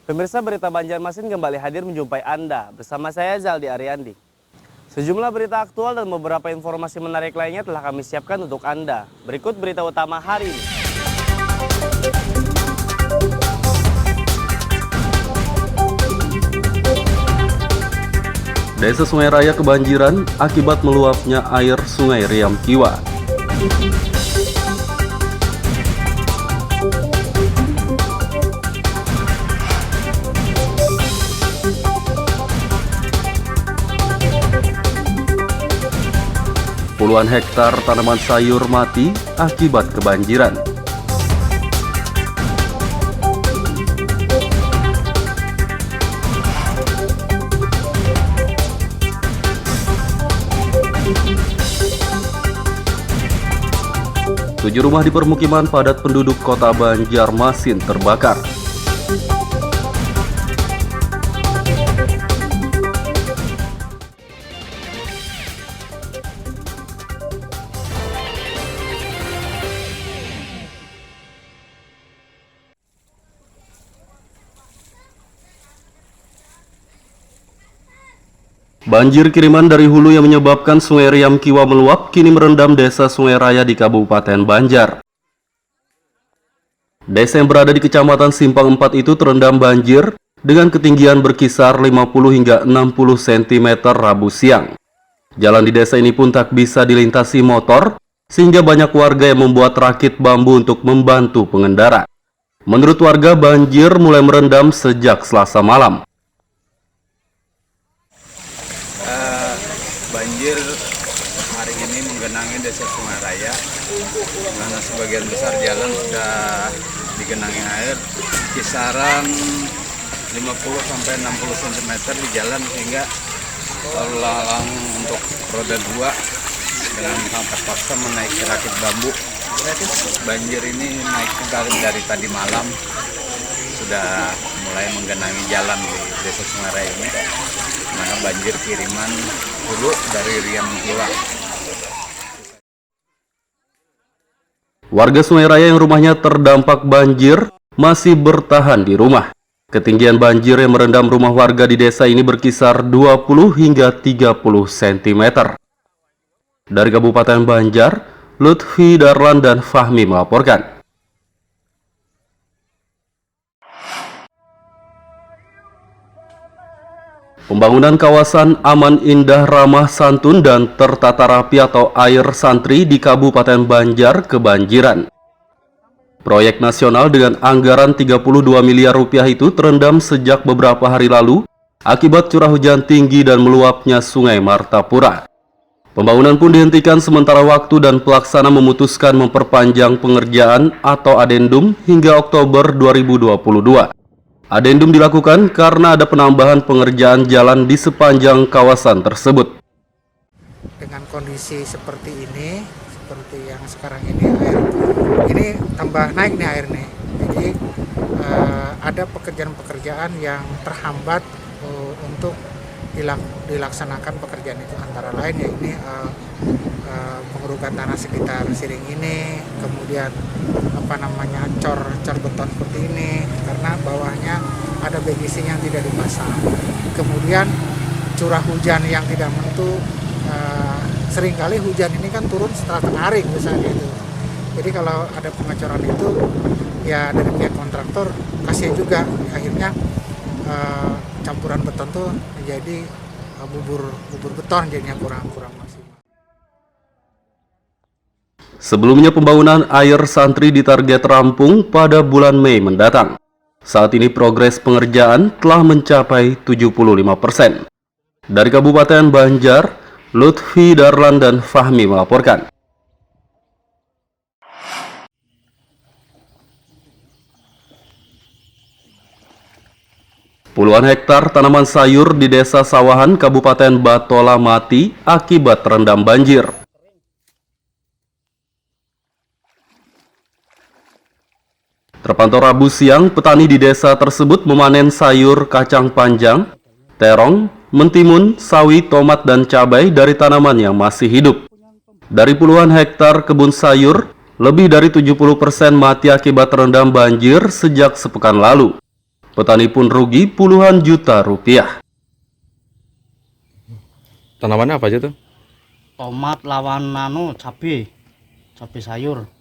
Pemirsa, berita Banjarmasin kembali hadir menjumpai Anda. Bersama saya Zaldi Ariandi. Sejumlah berita aktual dan beberapa informasi menarik lainnya telah kami siapkan untuk Anda. Berikut berita utama hari ini. Desa Sungai Raya kebanjiran akibat meluapnya air Sungai Riam Kiwa. Puluhan hektar tanaman sayur mati akibat kebanjiran. Tujuh rumah di permukiman padat penduduk kota Banjarmasin terbakar. Banjir kiriman dari hulu yang menyebabkan Sungai Riam Kiwa meluap kini merendam desa Sungai Raya di Kabupaten Banjar. Desa yang berada di Kecamatan Simpang 4 itu terendam banjir dengan ketinggian berkisar 50 hingga 60 cm Rabu siang. Jalan di desa ini pun tak bisa dilintasi motor, sehingga banyak warga yang membuat rakit bambu untuk membantu pengendara. Menurut warga, banjir mulai merendam sejak Selasa malam. Banjir hari ini menggenangi desa Sungai Raya, karena sebagian besar jalan sudah digenangi air, kisaran 50-60 cm di jalan, sehingga lalu lalang untuk roda 2 dengan terpaksa menaiki rakit bambu. Banjir ini naik dari tadi malam, sudah mulai menggenangi jalan di desa Sungai Raya ini, mana banjir kiriman hulu dari Riam Kiwa. Warga Sungai Raya yang rumahnya terdampak banjir masih bertahan di rumah. Ketinggian banjir yang merendam rumah warga di desa ini berkisar 20 hingga 30 cm. Dari Kabupaten Banjar, Lutfi Darlan dan Fahmi melaporkan. Pembangunan kawasan aman, indah, ramah, santun, dan tertata rapi atau air santri di Kabupaten Banjar kebanjiran. Proyek nasional dengan anggaran 32 miliar rupiah itu terendam sejak beberapa hari lalu akibat curah hujan tinggi dan meluapnya Sungai Martapura. Pembangunan pun dihentikan sementara waktu dan pelaksana memutuskan memperpanjang pengerjaan atau adendum hingga Oktober 2022. Adendum dilakukan karena ada penambahan pengerjaan jalan di sepanjang kawasan tersebut. Dengan kondisi seperti ini, seperti yang sekarang ini, air ini tambah naik nih air nih. Jadi ada pekerjaan-pekerjaan yang terhambat untuk dilaksanakan pekerjaan itu, antara lain ya ini pengerukan tanah sekitar Siring ini, kemudian cor beton seperti ini karena bawahnya ada BGC yang tidak dipasang, kemudian curah hujan yang tidak menentu. Seringkali hujan ini kan turun setelah tengah hari misalnya itu, jadi kalau ada pengecoran itu ya dari pihak kontraktor kasihan juga, akhirnya campuran beton tuh menjadi bubur beton, jadinya kurang maksimal. Sebelumnya pembangunan air santri ditarget rampung pada bulan Mei mendatang. Saat ini progres pengerjaan telah mencapai 75%. Dari Kabupaten Banjar, Lutfi Darlan dan Fahmi melaporkan. Puluhan hektar tanaman sayur di Desa Sawahan, Kabupaten Batola mati akibat terendam banjir. Terpantau Rabu siang, petani di desa tersebut memanen sayur kacang panjang, terong, mentimun, sawi, tomat, dan cabai dari tanaman yang masih hidup. Dari puluhan hektar kebun sayur, lebih dari 70% mati akibat terendam banjir sejak sepekan lalu. Petani pun rugi puluhan juta rupiah. Tanamannya apa aja tuh? Tomat lawan cabai sayur.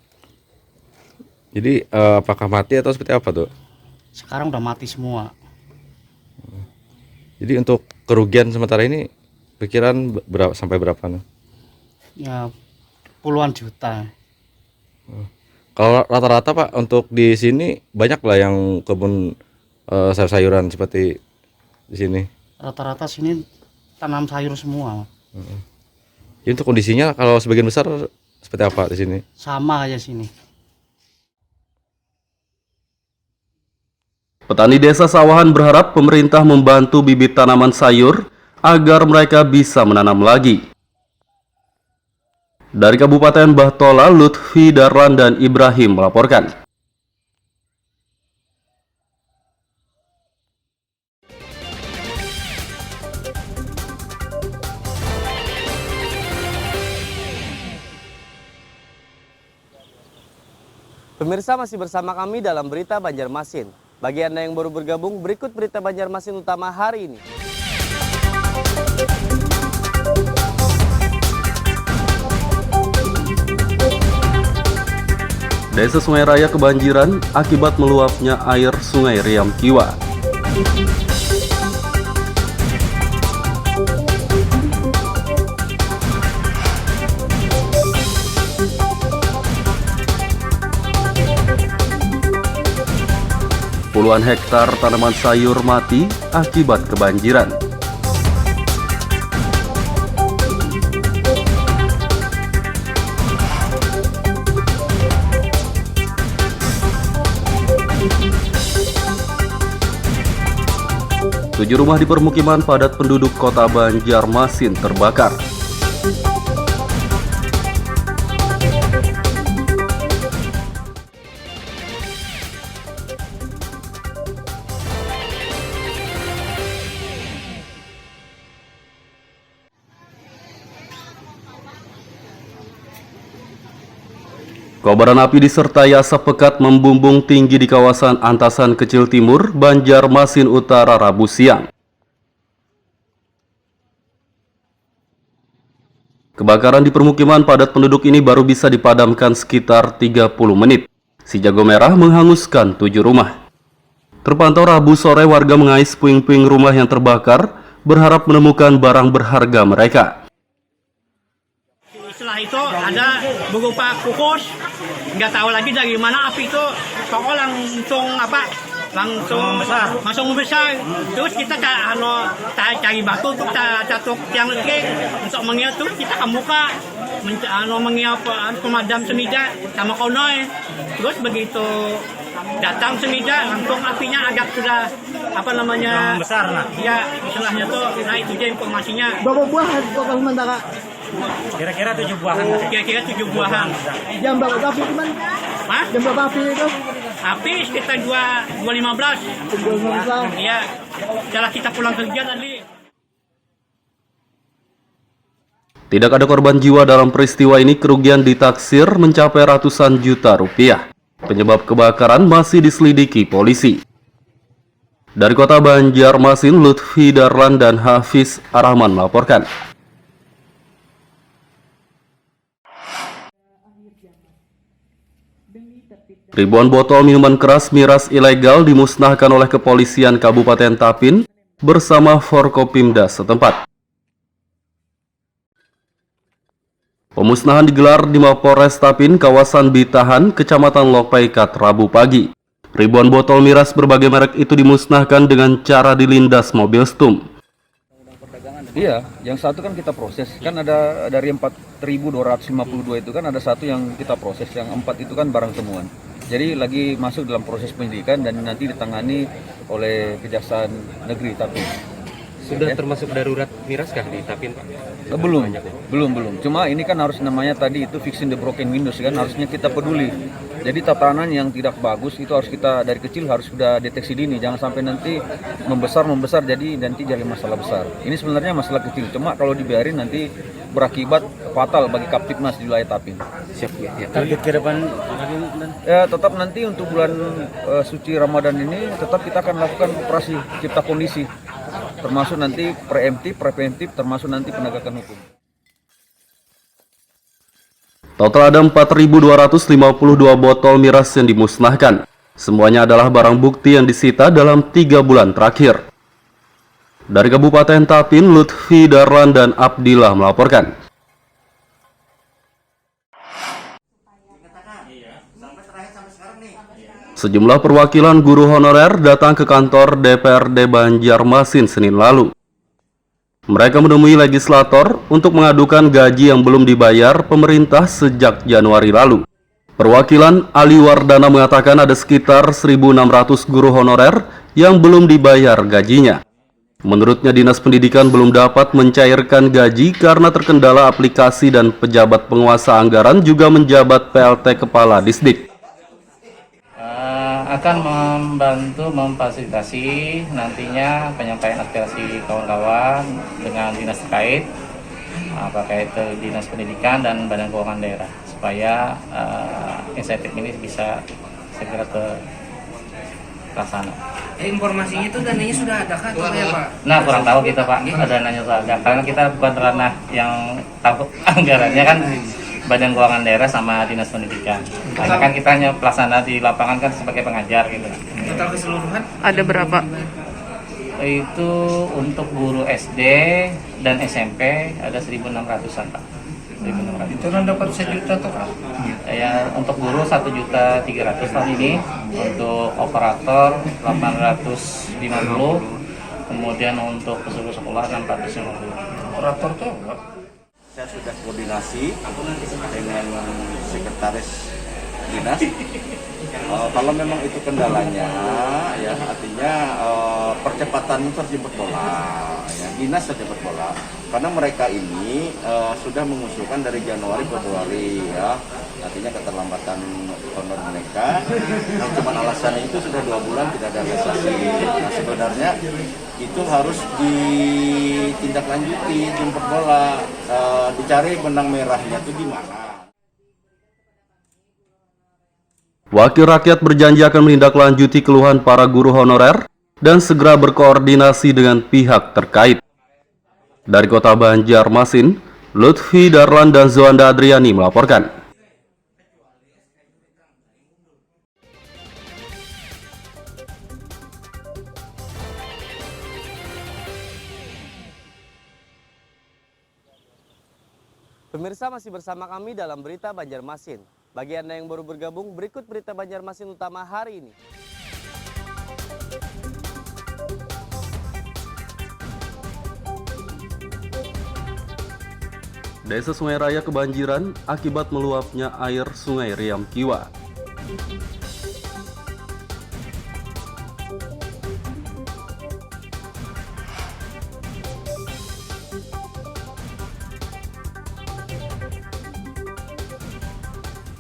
Jadi apakah mati atau seperti apa tuh? Sekarang udah mati semua. Jadi untuk kerugian sementara ini pikiran sampai berapa nih? Ya puluhan juta. Kalau rata-rata Pak untuk di sini banyak lah yang kebun sayur-sayuran seperti di sini. Rata-rata sini tanam sayur semua. Jadi untuk kondisinya kalau sebagian besar seperti apa di sini? Sama kayak sini. Petani desa Sawahan berharap pemerintah membantu bibit tanaman sayur agar mereka bisa menanam lagi. Dari Kabupaten Bahtola, Lutfi Darlan dan Ibrahim melaporkan. Pemirsa masih bersama kami dalam Berita Banjarmasin. Bagi Anda yang baru bergabung, berikut Berita Banjarmasin utama hari ini. Desa Sungai Raya kebanjiran akibat meluapnya air Sungai Riam Kiwa. Puluhan hektar tanaman sayur mati akibat kebanjiran. Tujuh rumah di permukiman padat penduduk kota Banjarmasin terbakar. Kobaran api disertai asap pekat membumbung tinggi di kawasan Antasan Kecil Timur, Banjarmasin Utara, Rabu siang. Kebakaran di permukiman padat penduduk ini baru bisa dipadamkan sekitar 30 menit. Si jago merah menghanguskan 7 rumah. Terpantau Rabu sore warga mengais puing-puing rumah yang terbakar, berharap menemukan barang berharga mereka. Setelah itu ada berupa kukus, nggak tahu lagi dari mana api itu, pokoknya langsung besar. Terus kita cari batu untuk catuk tiang listrik untuk mengiap, terus kita kemuka mengiap pemadam semida sama konoi. Terus begitu datang semida, langsung apinya agak sudah besar lah. Ya istilahnya tuh, nah itu aja informasinya. Berapa buah total sementara? Kira-kira 7 buahan. Kira-kira 7 buahan. Jam berapa api itu, Man? Hah? Jam berapa api itu? Api sekitar 2.15. Iya. Setelah kita pulang kerja tadi. Tidak ada korban jiwa dalam peristiwa ini, kerugian ditaksir mencapai ratusan juta rupiah. Penyebab kebakaran masih diselidiki polisi. Dari kota Banjarmasin, Lutfi Darlan dan Hafiz Arahman melaporkan. Ribuan botol minuman keras miras ilegal dimusnahkan oleh kepolisian Kabupaten Tapin bersama Forkopimda setempat. Pemusnahan digelar di Mapolres Tapin, kawasan Bitahan, Kecamatan Lopaikat, Rabu pagi. Ribuan botol miras berbagai merek itu dimusnahkan dengan cara dilindas mobil stum. Iya, yang satu kan kita proses, kan ada dari 4.252 itu kan ada satu yang kita proses, yang 4 itu kan barang temuan. Jadi lagi masuk dalam proses penyidikan dan nanti ditangani oleh Kejaksaan Negeri Tapin. Sudah termasuk darurat miras kah di Tapin, Pak? Belum. Cuma ini kan harus namanya tadi itu fixing the broken windows kan, harusnya kita peduli. Jadi tatanan yang tidak bagus itu harus kita dari kecil harus sudah deteksi dini, jangan sampai nanti membesar jadi nanti jadi masalah besar. Ini sebenarnya masalah kecil, cuma kalau dibiarin nanti berakibat fatal bagi Kaptipmas di wilayah Tapin. Siap ya. Target ke depan Ya, tetap nanti untuk bulan suci Ramadan ini tetap kita akan lakukan operasi cipta kondisi, termasuk nanti preventif, termasuk nanti penegakan hukum. Total ada 4.252 botol miras yang dimusnahkan. Semuanya adalah barang bukti yang disita dalam 3 bulan terakhir. Dari Kabupaten Tapin, Lutfi Darlan dan Abdillah melaporkan. Sejumlah perwakilan guru honorer datang ke kantor DPRD Banjarmasin Senin lalu. Mereka menemui legislator untuk mengadukan gaji yang belum dibayar pemerintah sejak Januari lalu. Perwakilan Ali Wardana mengatakan ada sekitar 1.600 guru honorer yang belum dibayar gajinya. Menurutnya Dinas Pendidikan belum dapat mencairkan gaji karena terkendala aplikasi dan pejabat penguasa anggaran juga menjabat PLT Kepala Disdik. Akan membantu memfasilitasi nantinya penyampaian aspirasi kawan-kawan dengan dinas terkait, apakah itu Dinas Pendidikan dan Badan Keuangan Daerah, supaya insentif ini bisa segera terlaksana. Informasinya itu dananya sudah ada kah atau ya Pak? Nah, kurang tahu kita Pak, dananya sudah ada, karena kita bukan ranah yang tahu anggarannya kan Badan Keuangan Daerah sama Dinas Pendidikan. Karena kan kita hanya pelaksana di lapangan kan sebagai pengajar gitu. Total keseluruhan Ada berapa? Itu untuk guru SD dan SMP ada 1.600-an Pak. 1.600. itu kan dapat 1 juta tuh Kak. Ya, untuk guru 1.300.000 tahun ini, untuk operator 850, kemudian untuk pesuruh sekolah 650. Operator tuh enggak. Saya sudah koordinasi dengan sekretaris dinas. Kalau memang itu kendalanya, ya artinya percepatan itu harus jemput bola, ya, dinas harus jemput bola. Karena mereka ini sudah mengusulkan dari Januari Februari, ya, artinya keterlambatan honor mereka. Yang cuma alasannya itu sudah 2 bulan tidak ada realisasi. Nah, sebenarnya itu harus ditindaklanjuti, jemput bola, dicari benang merahnya itu di mana. Wakil rakyat berjanji akan menindaklanjuti keluhan para guru honorer dan segera berkoordinasi dengan pihak terkait. Dari Kota Banjarmasin, Lutfi Darlan dan Zoanda Adriani melaporkan. Pemirsa masih bersama kami dalam Berita Banjarmasin. Bagi Anda yang baru bergabung, berikut Berita Banjarmasin utama hari ini. Desa Sungai Raya kebanjiran akibat meluapnya air Sungai Riam Kiwa.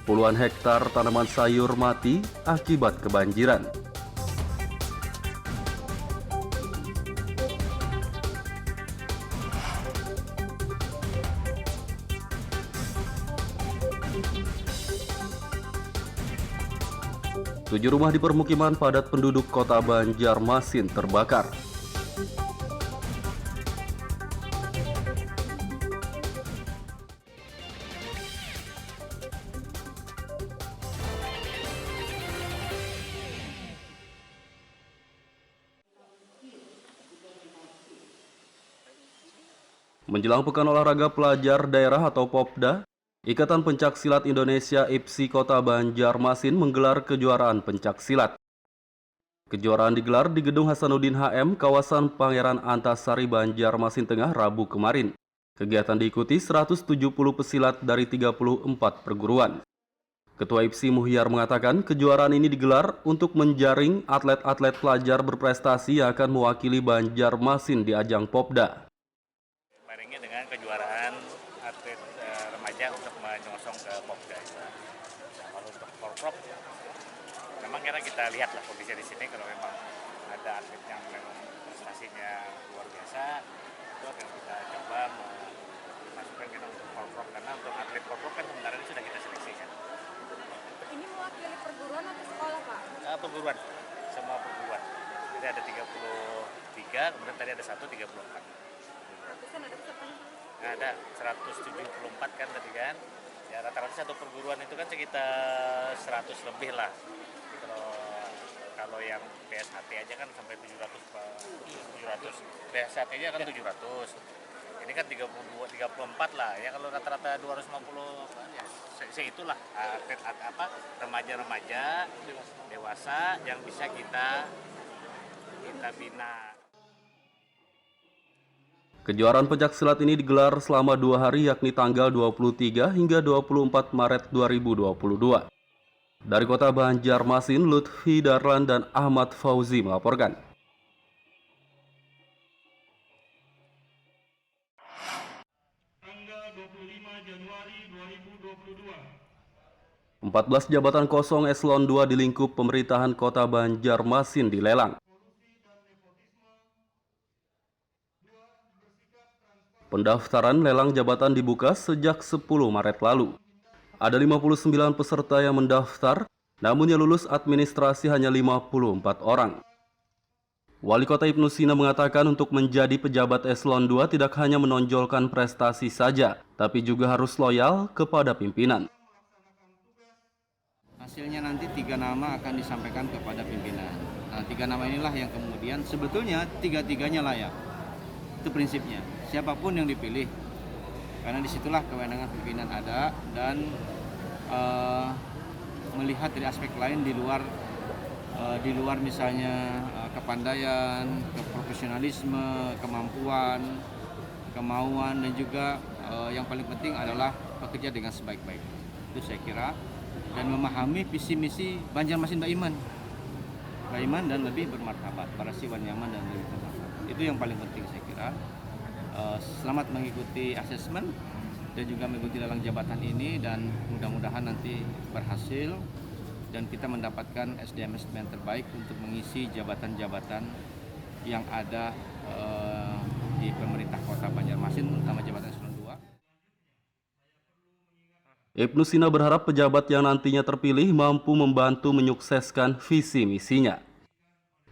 Puluhan hektar tanaman sayur mati akibat kebanjiran. Tujuh rumah di permukiman padat penduduk Kota Banjarmasin terbakar. Menjelang Pekan Olahraga Pelajar Daerah atau Popda, Ikatan Pencaksilat Indonesia IPSI Kota Banjarmasin menggelar kejuaraan pencaksilat. Kejuaraan digelar di Gedung Hasanuddin HM, kawasan Pangeran Antasari, Banjarmasin Tengah, Rabu kemarin. Kegiatan diikuti 170 pesilat dari 34 perguruan. Ketua IPSI Muhyar mengatakan kejuaraan ini digelar untuk menjaring atlet-atlet pelajar berprestasi yang akan mewakili Banjarmasin di ajang Popda. Dengan kejuaraan atlet remaja untuk menyongsong ke Popda. Kalau untuk Porprov, memang kita lihat lah kondisi di sini, kalau memang ada atlet yang memang prestasinya luar biasa, itu akan kita coba masukkan kita untuk Porprov, karena untuk atlet Porprov kan sebenarnya sudah kita seleksi. perguruan, semua perguruan. Jadi ada 33, kemudian tadi ada 34. Nah, ada 174 kan tadi kan. Ya rata-rata satu perguruan itu kan sekitar 100 lebih lah. Jadi kalau yang PSHT aja kan sampai 700. PSHT aja kan 700. Ini kan 34 lah. Ya kalau rata-rata 250 ya seitulah atlet remaja-remaja dewasa yang bisa kita bina. Kejuaraan pencaksilat ini digelar selama 2 hari yakni tanggal 23 hingga 24 Maret 2022. Dari kota Banjarmasin, Lutfi Darlan dan Ahmad Fauzi melaporkan. Tanggal 25 Januari 2022. 14 jabatan kosong eselon 2 di lingkup pemerintahan kota Banjarmasin dilelang. Pendaftaran lelang jabatan dibuka sejak 10 Maret lalu. Ada 59 peserta yang mendaftar, namun yang lulus administrasi hanya 54 orang. Wali Kota Ibnu Sina mengatakan untuk menjadi pejabat eselon 2 tidak hanya menonjolkan prestasi saja, tapi juga harus loyal kepada pimpinan. Hasilnya nanti 3 nama akan disampaikan kepada pimpinan. Nah, 3 nama inilah yang kemudian sebetulnya 3-3-nya layak. Itu prinsipnya. Siapapun yang dipilih, karena disitulah kewenangan pimpinan ada dan melihat dari aspek lain di luar misalnya kepandaian, keprofesionalisme, kemampuan, kemauan dan juga yang paling penting adalah bekerja dengan sebaik-baik. Itu saya kira dan memahami visi misi Banjarmasin Baiman dan lebih bermartabat, Barasiwan nyaman dan lebih bermartabat. Itu yang paling penting saya kira. Selamat mengikuti asesmen dan juga mengikuti lelang jabatan ini dan mudah-mudahan nanti berhasil dan kita mendapatkan SDM terbaik untuk mengisi jabatan-jabatan yang ada di pemerintah kota Banjarmasin, terutama jabatan eselon 2. Ibnu Sina berharap pejabat yang nantinya terpilih mampu membantu menyukseskan visi misinya.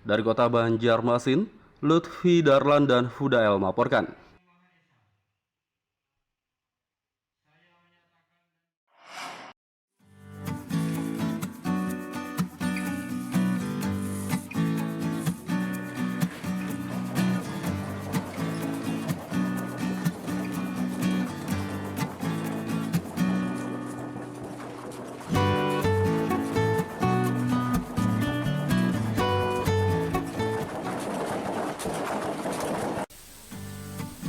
Dari kota Banjarmasin, Lutfi Darlan dan Hudael melaporkan.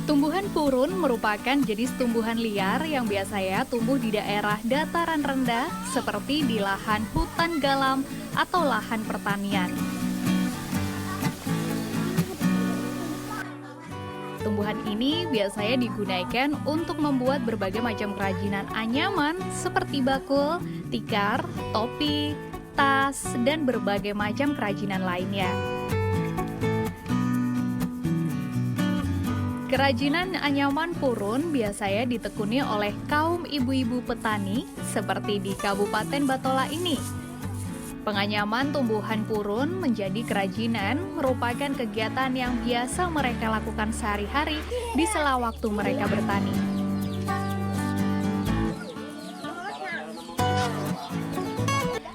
Tumbuhan purun merupakan jenis tumbuhan liar yang biasanya tumbuh di daerah dataran rendah seperti di lahan hutan galam atau lahan pertanian. Tumbuhan ini biasanya digunakan untuk membuat berbagai macam kerajinan anyaman seperti bakul, tikar, topi, tas, dan berbagai macam kerajinan lainnya. Kerajinan anyaman purun biasanya ditekuni oleh kaum ibu-ibu petani seperti di Kabupaten Batola ini. Penganyaman tumbuhan purun menjadi kerajinan merupakan kegiatan yang biasa mereka lakukan sehari-hari di sela waktu mereka bertani.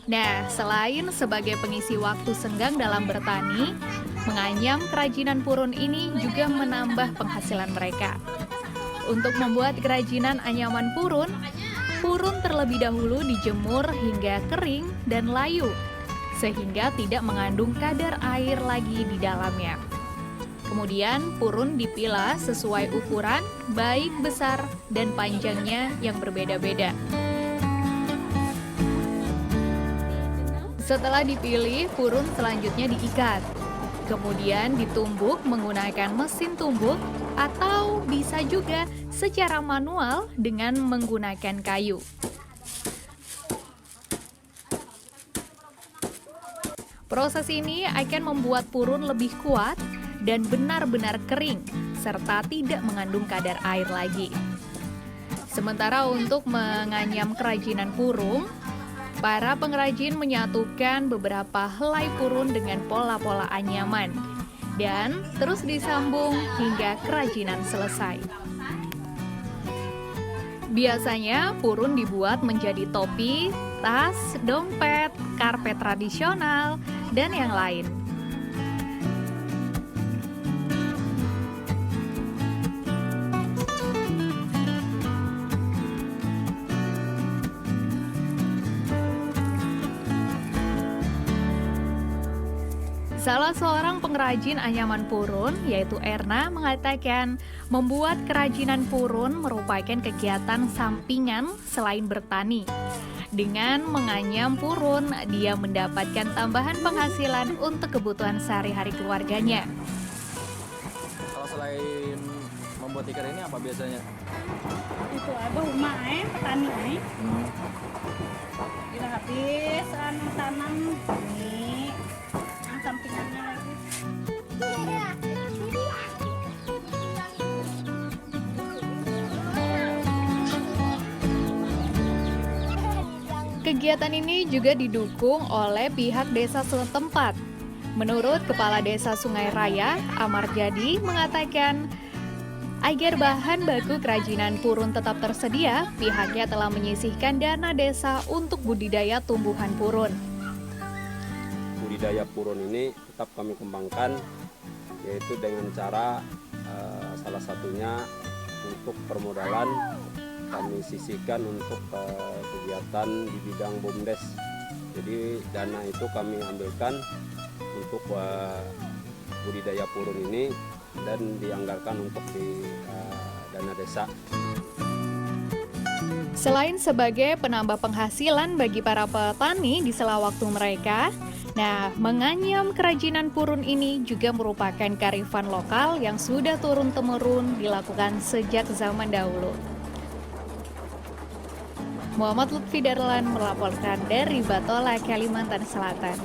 Nah, selain sebagai pengisi waktu senggang dalam bertani, menganyam kerajinan purun ini juga menambah penghasilan mereka. Untuk membuat kerajinan anyaman purun terlebih dahulu dijemur hingga kering dan layu, sehingga tidak mengandung kadar air lagi di dalamnya. Kemudian purun dipilah sesuai ukuran, baik besar dan panjangnya yang berbeda-beda. Setelah dipilih, purun selanjutnya diikat. Kemudian ditumbuk menggunakan mesin tumbuk atau bisa juga secara manual dengan menggunakan kayu. Proses ini akan membuat purun lebih kuat dan benar-benar kering serta tidak mengandung kadar air lagi. Sementara untuk menganyam kerajinan purun, para pengrajin menyatukan beberapa helai purun dengan pola-pola anyaman dan terus disambung hingga kerajinan selesai. Biasanya purun dibuat menjadi topi, tas, dompet, karpet tradisional, dan yang lain. Salah seorang pengrajin anyaman purun, yaitu Erna, mengatakan membuat kerajinan purun merupakan kegiatan sampingan selain bertani. Dengan menganyam purun, dia mendapatkan tambahan penghasilan untuk kebutuhan sehari-hari keluarganya. Kalau selain membuat ikan ini apa biasanya? Itu abah rumah petani Bila habis tanam ini sampingannya lagi. Kegiatan ini juga didukung oleh pihak desa setempat. Menurut Kepala Desa Sungai Raya, Amar Jadi, mengatakan agar bahan baku kerajinan purun tetap tersedia, pihaknya telah menyisihkan dana desa untuk budidaya tumbuhan purun. Budidaya purun ini tetap kami kembangkan, yaitu dengan cara salah satunya untuk permodalan kami sisihkan untuk kegiatan di bidang BUMDes. Jadi dana itu kami ambilkan untuk budidaya purun ini dan dianggarkan untuk di dana desa. Selain sebagai penambah penghasilan bagi para petani di sela waktu mereka, menganyam kerajinan purun ini juga merupakan kearifan lokal yang sudah turun-temurun dilakukan sejak zaman dahulu. Muhammad Lutfi Darlan melaporkan dari Batola, Kalimantan Selatan.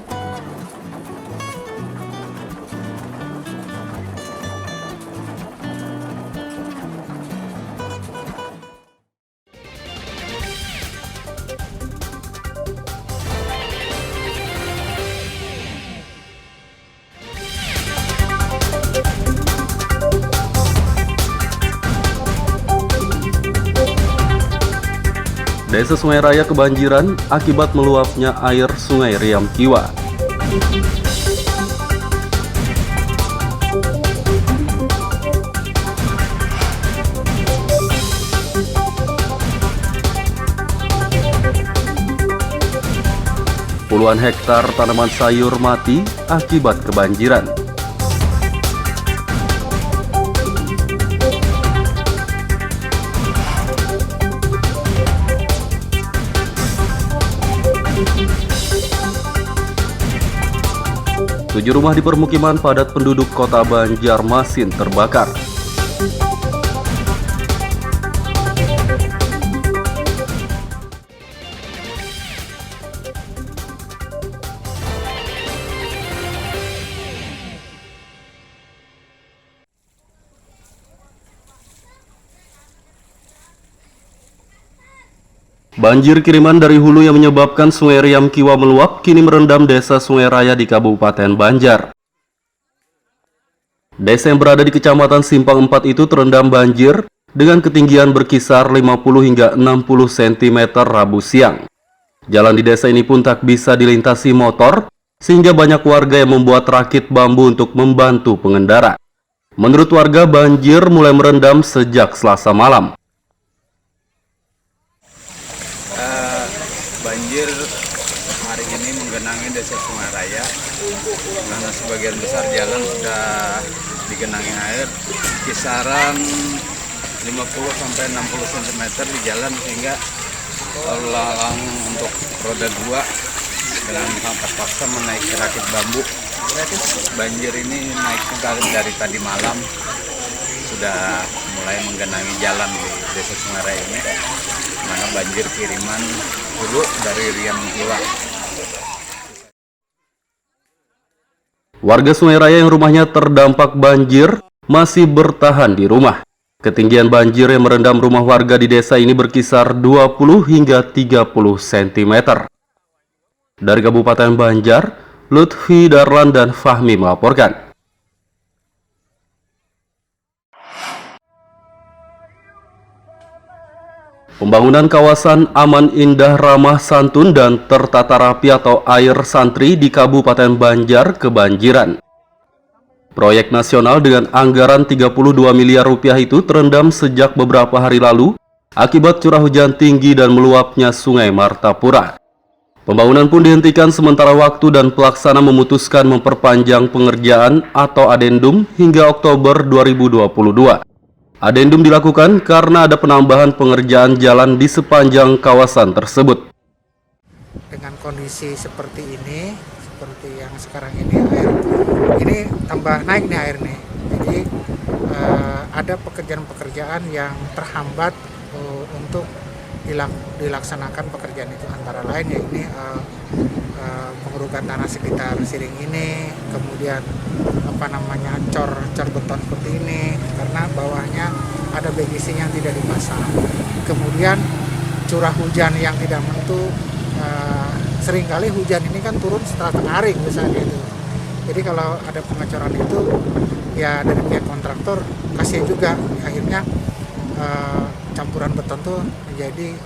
Desa Sungai Raya kebanjiran akibat meluapnya air Sungai Riam Kiwa. Puluhan hektar tanaman sayur mati akibat kebanjiran. Tujuh rumah di permukiman padat penduduk kota Banjarmasin terbakar. Banjir kiriman dari hulu yang menyebabkan Sungai Riam Kiwa meluap kini merendam desa Sungai Raya di Kabupaten Banjar. Desa yang berada di Kecamatan Simpang 4 itu terendam banjir dengan ketinggian berkisar 50 hingga 60 cm Rabu siang. Jalan di desa ini pun tak bisa dilintasi motor, sehingga banyak warga yang membuat rakit bambu untuk membantu pengendara. Menurut warga, banjir mulai merendam sejak Selasa malam. Banjir hari ini menggenangi desa Sungai Raya, karena sebagian besar jalan sudah digenangi air, kisaran 50-60 cm di jalan, sehingga lalang untuk roda 2 dengan terpaksa menaiki rakit bambu. Banjir ini naik dari tadi malam, sudah mulai menggenangi jalan di desa Sungai Raya ini, mana banjir kiriman hulu dari Riam Kiwa. Warga Sungai Raya yang rumahnya terdampak banjir masih bertahan di rumah. Ketinggian banjir yang merendam rumah warga di desa ini berkisar 20 hingga 30 cm. Dari Kabupaten Banjar, Lutfi Darlan dan Fahmi melaporkan. Pembangunan kawasan aman, indah, ramah, santun, dan tertata rapi atau air santri di Kabupaten Banjar kebanjiran. Proyek nasional dengan anggaran 32 miliar rupiah itu terendam sejak beberapa hari lalu akibat curah hujan tinggi dan meluapnya Sungai Martapura. Pembangunan pun dihentikan sementara waktu dan pelaksana memutuskan memperpanjang pengerjaan atau adendum hingga Oktober 2022. Adendum dilakukan karena ada penambahan pengerjaan jalan di sepanjang kawasan tersebut. Dengan kondisi seperti ini, seperti yang sekarang ini, air ini tambah naik nih air nih. Jadi ada pekerjaan-pekerjaan yang terhambat untuk dilaksanakan pekerjaan itu, antara lain ya ini pengerukan tanah sekitar Siring ini, kemudian cor beton seperti ini karena bawahnya ada BGC yang tidak dipasang, kemudian curah hujan yang tidak menentu. Seringkali hujan ini kan turun setelah tengah hari misalnya itu. Jadi kalau ada pengecoran itu ya dari pihak kontraktor kasihan juga, akhirnya campuran beton tuh menjadi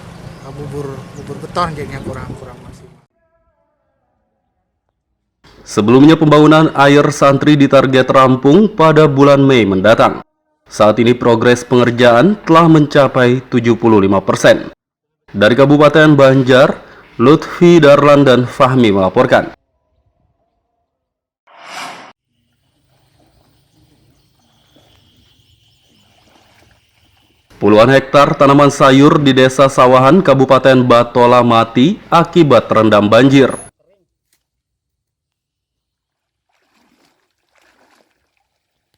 bubur beton, jadinya kurang maksimal. Sebelumnya pembangunan air santri ditarget rampung pada bulan Mei mendatang. Saat ini progres pengerjaan telah mencapai 75%. Dari Kabupaten Banjar, Lutfi Darlan dan Fahmi melaporkan. Puluhan hektar tanaman sayur di Desa Sawahan, Kabupaten Batola mati akibat terendam banjir.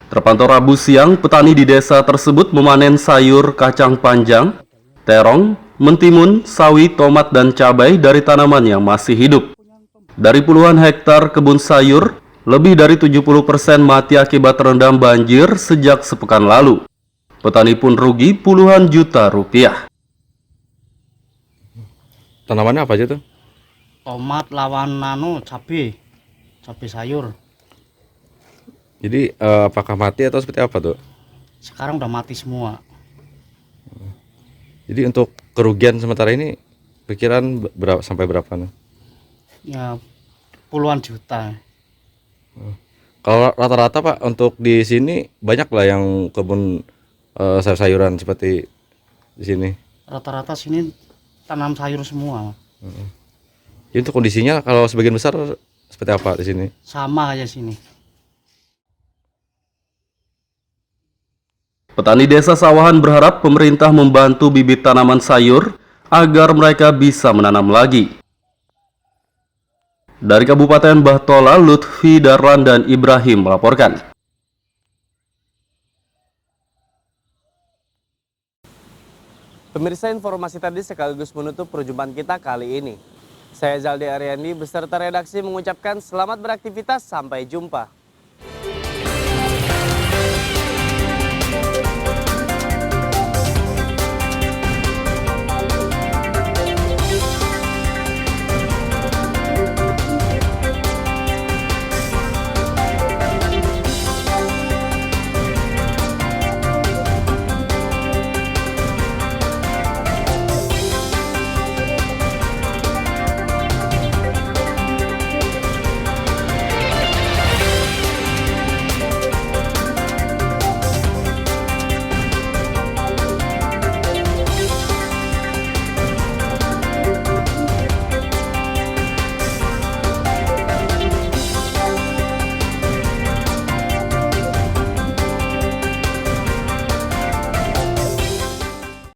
Terpantau Rabu siang, petani di desa tersebut memanen sayur kacang panjang, terong, mentimun, sawi, tomat, dan cabai dari tanaman yang masih hidup. Dari puluhan hektar kebun sayur, lebih dari 70% mati akibat terendam banjir sejak sepekan lalu. Petani pun rugi puluhan juta rupiah. Tanamannya apa aja tuh? Tomat lawan cabai sayur. Jadi apakah mati atau seperti apa tuh? Sekarang udah mati semua. Jadi untuk kerugian sementara ini pikiran sampai berapa nih? Ya puluhan juta. Kalau rata-rata Pak untuk di sini banyak lah yang kebun sayur-sayuran seperti di sini. Rata-rata sini tanam sayur semua. Jadi untuk kondisinya kalau sebagian besar seperti apa di sini? Sama kayak sini. Petani Desa Sawahan berharap pemerintah membantu bibit tanaman sayur agar mereka bisa menanam lagi. Dari Kabupaten Batola, Lutfi Darlan dan Ibrahim melaporkan. Pemirsa, informasi tadi sekaligus menutup perjumpaan kita kali ini. Saya Zaldi Ariandi beserta redaksi mengucapkan selamat beraktivitas, sampai jumpa.